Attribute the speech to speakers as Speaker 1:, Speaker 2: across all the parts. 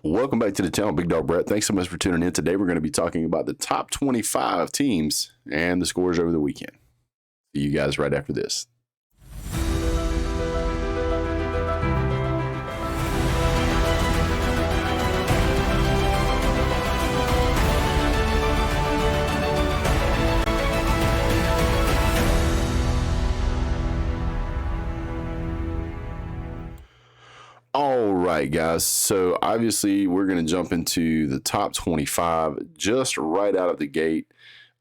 Speaker 1: Welcome back to the channel, Big Dog Brett. Thanks so much for tuning in. Today we're going to be talking about the top 25 teams and the scores over the weekend. See you guys right after this. All right, guys. So obviously we're going to jump into the top 25 just right out of the gate.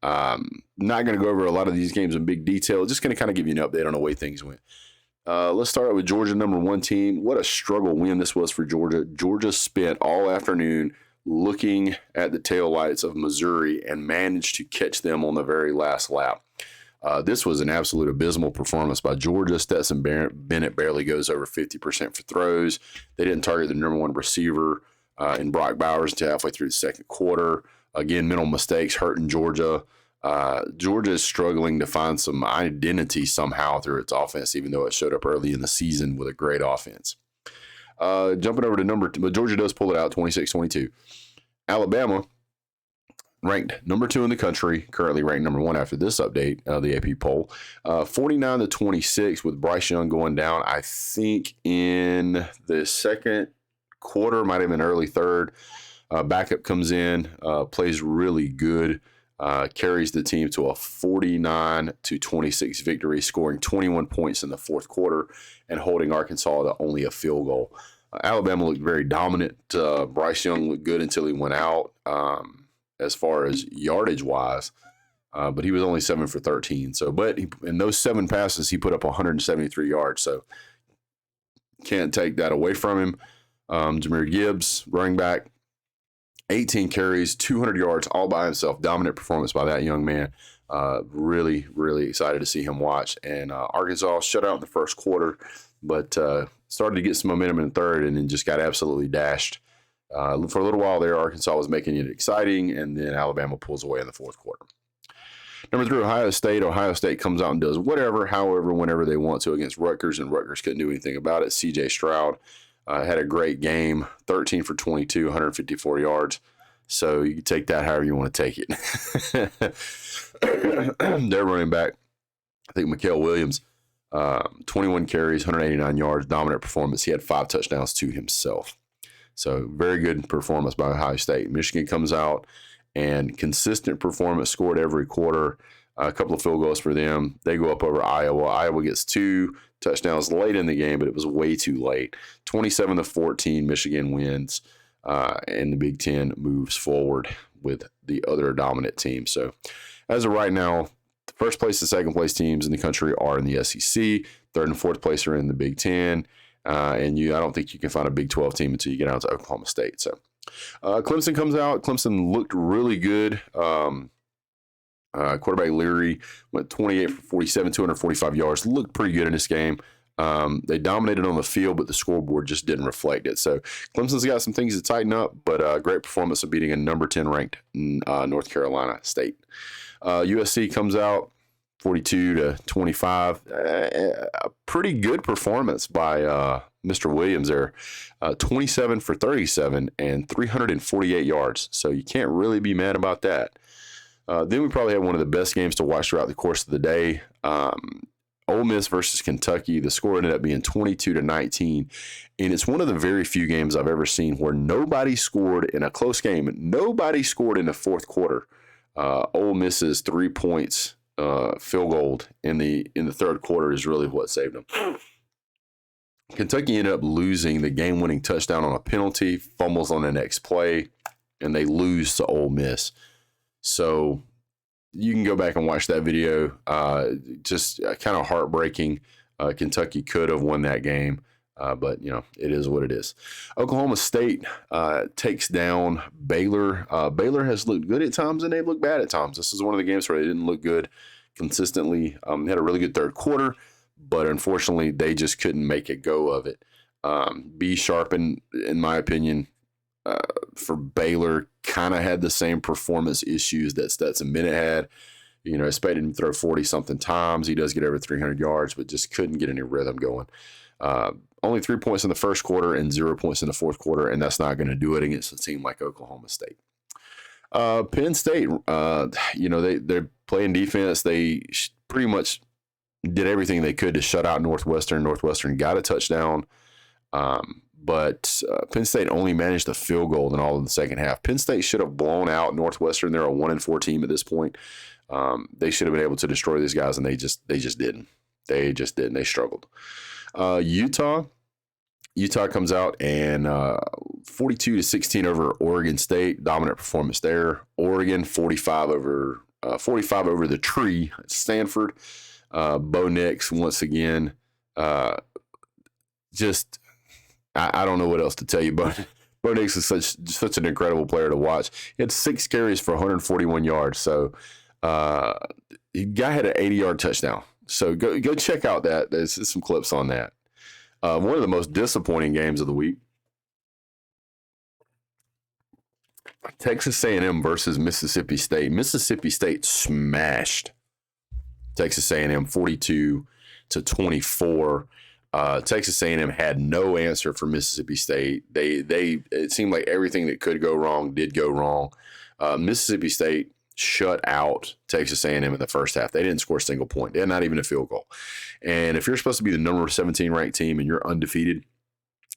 Speaker 1: Not going to go over a lot of these games in big detail. Just going to kind of give you an update on the way things went. Let's start out with Georgia, #1 team. What a struggle win this was for Georgia. Georgia spent all afternoon looking at the taillights of Missouri and managed to catch them on the very last lap. This was an absolute abysmal performance by Georgia. Stetson Bennett barely goes over 50% for throws. They didn't target the #1 receiver in Brock Bowers until halfway through the second quarter. Again, mental mistakes hurting Georgia. Georgia is struggling to find some identity somehow through its offense, even though it showed up early in the season with a great offense. Jumping over to but Georgia does pull it out, 26-22. Alabama, ranked #2 in the country, currently ranked #1 after this update, the AP poll, 49-26 with Bryce Young going down, I think in the second quarter, might have been early third. Backup comes in, plays really good, carries the team to a 49-26 victory, scoring 21 points in the fourth quarter and holding Arkansas to only a field goal. Alabama looked very dominant. Bryce Young looked good until he went out. As far as yardage wise, but he was only 7 for 13. So, but in those 7 passes, he put up 173 yards. So can't take that away from him. Jahmyr Gibbs, running back, 18 carries, 200 yards, all by himself. Dominant performance by that young man. Really, really excited to see him watch. And Arkansas shut out in the first quarter, but started to get some momentum in the third and then just got absolutely dashed. For a little while there, Arkansas was making it exciting, and then Alabama pulls away in the fourth quarter. #3, Ohio State. Ohio State comes out and does whatever, however, whenever they want to against Rutgers, and Rutgers couldn't do anything about it. C.J. Stroud had a great game, 13 for 22, 154 yards. So you can take that however you want to take it. Their running back, I think Mikael Williams, 21 carries, 189 yards, dominant performance. He had 5 touchdowns to himself. So very good performance by Ohio State. Michigan comes out and consistent performance, scored every quarter. A couple of field goals for them. They go up over Iowa. Iowa gets 2 touchdowns late in the game, but it was way too late. 27-14, Michigan wins, and the Big Ten moves forward with the other dominant team. So as of right now, the first place and second place teams in the country are in the SEC. Third and fourth place are in the Big Ten. I don't think you can find a Big 12 team until you get out to Oklahoma State. So Clemson comes out. Clemson looked really good. Quarterback Leary went 28 for 47, 245 yards. Looked pretty good in this game. They dominated on the field, but the scoreboard just didn't reflect it. So Clemson's got some things to tighten up, but great performance of beating a #10 ranked North Carolina State. USC comes out 42-25. A pretty good performance by Mr. Williams there. 27 for 37 and 348 yards. So you can't really be mad about that. Then we probably had one of the best games to watch throughout the course of the day. Ole Miss versus Kentucky. The score ended up being 22-19. And it's one of the very few games I've ever seen where nobody scored in a close game. Nobody scored in the fourth quarter. Ole Miss's 3 points field goal in the third quarter is really what saved them. Kentucky ended up losing the game-winning touchdown on a penalty, fumbles on the next play, and they lose to Ole Miss. So you can go back and watch that video. Just kind of heartbreaking. Kentucky could have won that game, but it is what it is. Oklahoma State takes down Baylor. Baylor has looked good at times and they've looked bad at times. This is one of the games where they didn't look good consistently. Had a really good third quarter, but unfortunately they just couldn't make a go of it. B. Sharpen, in my opinion, for Baylor, kind of had the same performance issues that Stetson Bennett had. Expected him to throw 40-something times. He does get over 300 yards, but just couldn't get any rhythm going. only 3 points in the first quarter and 0 points in the fourth quarter, and that's not going to do it against a team like Oklahoma State. Penn State, they're playing defense. They pretty much did everything they could to shut out Northwestern. Northwestern got a touchdown, but Penn State only managed a field goal in all of the second half. Penn State should have blown out Northwestern. They're a 1-4 team at this point. They should have been able to destroy these guys, and they just didn't. They just didn't. They struggled. Utah comes out and 42-16 over Oregon State. Dominant performance there. Oregon 45 over the tree at Stanford. Bo Nix once again. I don't know what else to tell you, but Bo Nix is such an incredible player to watch. He had 6 carries for 141 yards. So the guy had an 80-yard touchdown. So go check out that. There's some clips on that. One of the most disappointing games of the week. Texas A&M versus Mississippi State. Mississippi State smashed Texas A&M 42-24. Texas A&M had no answer for Mississippi State. It seemed like everything that could go wrong did go wrong. Mississippi State shut out Texas A&M in the first half. They didn't score a single point. They had not even a field goal. And if you're supposed to be the number 17 ranked team and you're undefeated,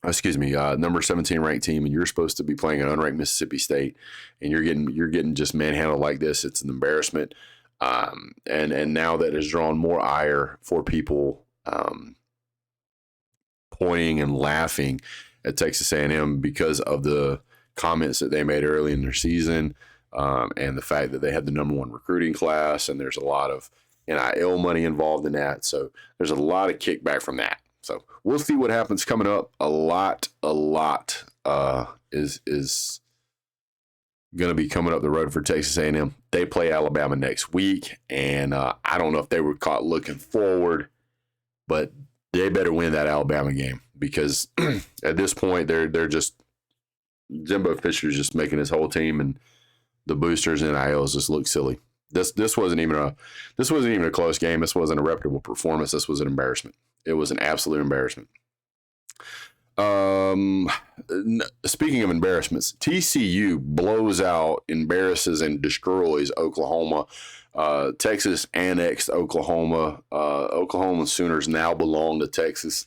Speaker 1: number 17 ranked team, and you're supposed to be playing an unranked Mississippi State, and you're getting just manhandled like this, it's an embarrassment. And now that has drawn more ire for people pointing and laughing at Texas A&M because of the comments that they made early in their season, and the fact that they had the number 1 recruiting class, and there's a lot of NIL money involved in that. So there's a lot of kickback from that. So we'll see what happens coming up. A lot is going to be coming up the road for Texas A&M. They play Alabama next week, and I don't know if they were caught looking forward, but they better win that Alabama game because at this point they're just Jimbo Fisher's just making his whole team and the boosters and NILs just look silly. This wasn't even a close game. This wasn't a reputable performance. This was an embarrassment. It was an absolute embarrassment. Speaking of embarrassments, TCU blows out, embarrasses, and destroys Oklahoma. Texas annexed Oklahoma. Oklahoma Sooners now belong to Texas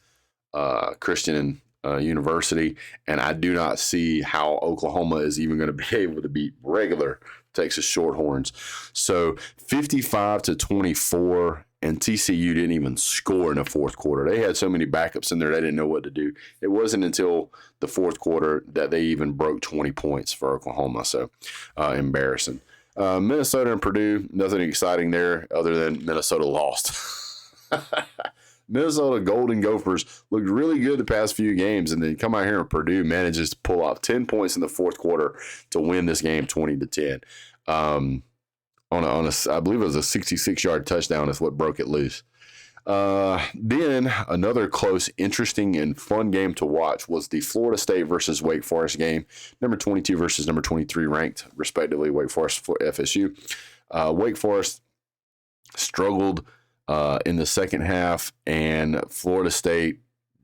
Speaker 1: Christian University, and I do not see how Oklahoma is even going to be able to beat regular Texas Shorthorns. So 55-24, and TCU didn't even score in the fourth quarter. They had so many backups in there, they didn't know what to do. It wasn't until the fourth quarter that they even broke 20 points for Oklahoma. So embarrassing. Minnesota and Purdue, nothing exciting there other than Minnesota lost. Minnesota Golden Gophers looked really good the past few games, and then come out here and Purdue manages to pull off 10 points in the fourth quarter to win this game 20-10. I believe it was a 66-yard touchdown is what broke it loose. Then another close, interesting, and fun game to watch was the Florida State versus Wake Forest game. Number 22 versus number 23 ranked, respectively, Wake Forest for FSU. Wake Forest struggled in the second half, and Florida State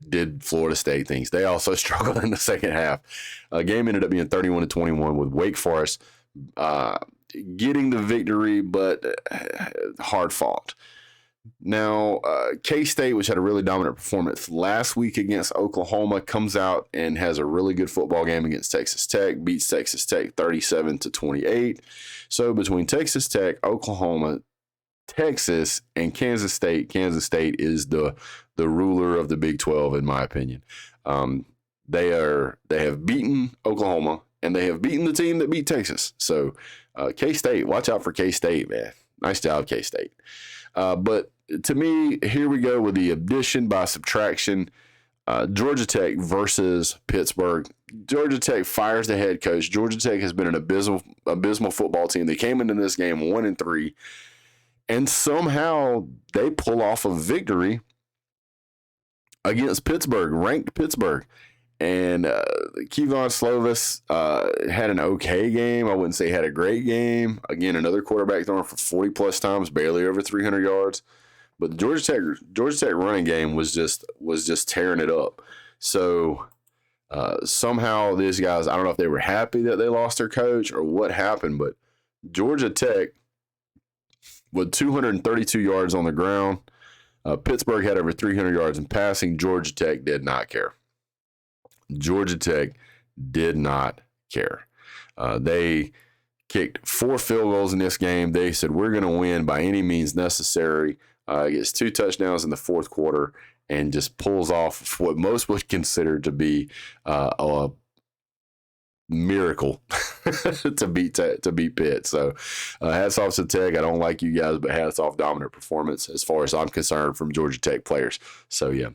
Speaker 1: did Florida State things. They also struggled in the second half. Game ended up being 31-21 with Wake Forest getting the victory, but hard fought. Now, K-State, which had a really dominant performance last week against Oklahoma, comes out and has a really good football game against Texas Tech, beats Texas Tech 37-28. So between Texas Tech, Oklahoma, Texas, and Kansas State is the ruler of the Big 12, in my opinion. They have beaten Oklahoma, and they have beaten the team that beat Texas. So K-State, watch out for K-State, man. Nice job, K-State. But to me, here we go with the addition by subtraction. Georgia Tech versus Pittsburgh. Georgia Tech fires the head coach. Georgia Tech has been an abysmal football team. They came into this game 1-3, and somehow they pull off a victory against Pittsburgh, ranked Pittsburgh. And Kevon Slovis had an okay game. I wouldn't say he had a great game. Again, another quarterback throwing for 40-plus times, barely over 300 yards. But the Georgia Tech running game was just tearing it up. So somehow these guys, I don't know if they were happy that they lost their coach or what happened, but Georgia Tech with 232 yards on the ground. Pittsburgh had over 300 yards in passing. Georgia Tech did not care. Georgia Tech did not care. They kicked 4 field goals in this game. They said, we're going to win by any means necessary. Gets 2 touchdowns in the fourth quarter and just pulls off what most would consider to be a miracle to beat Pitt. So hats off to Tech. I don't like you guys, but hats off, dominant performance as far as I'm concerned from Georgia Tech players. So yeah.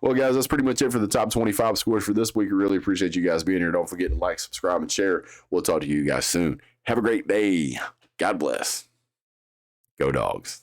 Speaker 1: Well, guys, that's pretty much it for the top 25 scores for this week. I really appreciate you guys being here. Don't forget to like, subscribe, and share. We'll talk to you guys soon. Have a great day. God bless. Go Dogs.